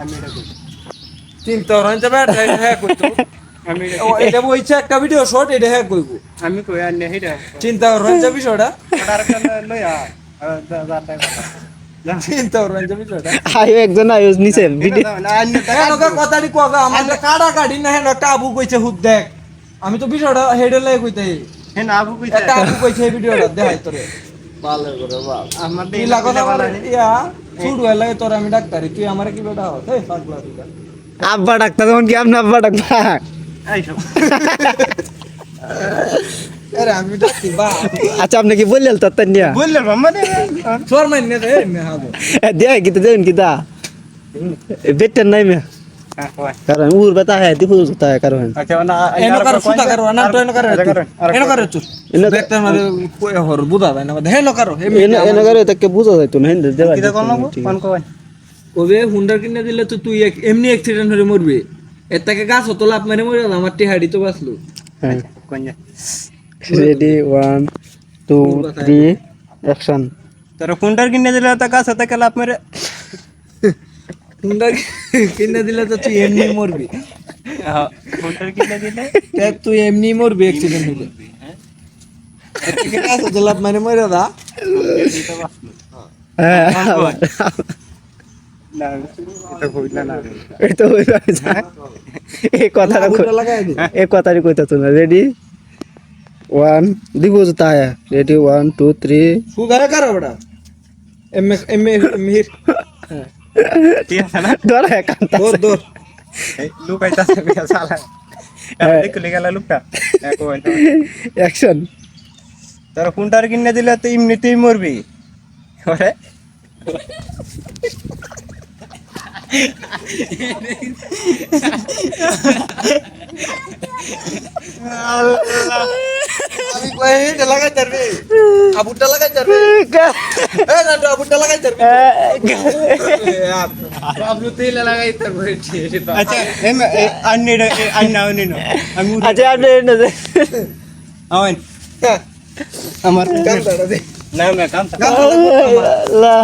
আমি এটা কই চিন্তা করেন যাবে হ্যাঁ কইতো আমি এটা বইছে একটা ভিডিও শর্ট এটা হ্যাঁ কইবো আমি কই আর নেই এটা চিন্তা করেন যাবে বিষয়টা ওটার একটা লইয়া চিন্তা করেন যাবে বিষয়টা আয়ো একজন আয়ুষ নিছে ভিডিও এনকা কথাটি কোয়া আমার কাটা কাটি না হেন একটা আবু কইছে হুদ দেখ আমি তো বিষয়টা হেডে লাই কইতে হ্যাঁ না আবু কইছে একটা আবু কইছে এই ভিডিওটা দেখাই তোরে ভালো করে বাল আমার কি লাগা বলে ইয়া ছুড়ু লাগে তোর আমি ডাক্তারি তুই আমারে কি বেটা হস এই পাগলা দিলা আব্বা ডাক্তার তখন কি আপনি আব্বা ডাক্তার আইসো আরে আমি ডাক্তি বা আচ্ছা আপনি কি বললেন তত্ত্ব নিয়া বললে মানে তোর মাইন নে রে মে হাদো দেয় কি তো দেন কি দা বেটেন নাই মে কারণ উর বেটা হ্যাঁ দিপু তা কারণ আচ্ছা না এনো কার সুতা কারো না তো এনো কারো চুর দেখতে মানে কই হর বুদা ভাই না হেনো কারো এনে করে তাকে বুঝা যাইতো না হিন্দে দেবা কিটা কোন কোন কোন ওবে হুন্ডার কিনে দিলে তো তুই এমনি অ্যাক্সিডেন্ট হয়ে মরবি এর থেকে গাছ হতো লাভ মেরে মরে গেল আমার টিহাড়ি তো বাঁচলো হ্যাঁ কোন যা রেডি 1 2 3 অ্যাকশন তোর কোনটার কিনে দিলে তা কাছে তা লাভ মেরে হুন্ডা কিনে দিলে তো তুই এমনি মরবি হ্যাঁ কোনটার কিনে দিলে তুই এমনি মরবি অ্যাক্সিডেন্ট হলে এর থেকে গাছ হতো লাভ মেরে মরে দা হ্যাঁ না এটা কইলা না এই তো হইলো এই কথাটা লাগাই দে এই কথাটা কইতা তো না রেডি 1 দিবো তো তায়া রেডি 1 2 3 সুগারে কারো বড়া এমএ মিহির ঠিক আছে না ধর একান্ত দূর লুক আইতাছে বিয়া সালা দেখলে গেল লুকটা কোন অ্যাকশন তোর কোনটার কিনে দিলে তো এমনিতেই মরবি ওরে আমি কই এটা লাগাই ধরবি আবুটা লাগাই ধরবি এ না তো আবুটা লাগাই ধরবি আবু তেল লাগাই ধরবি আচ্ছা এম আন্নি আন্না আন্নি না আমি আচ্ছা আপনি না আওন আমার কাম দাঁড়া দে না না কাম লা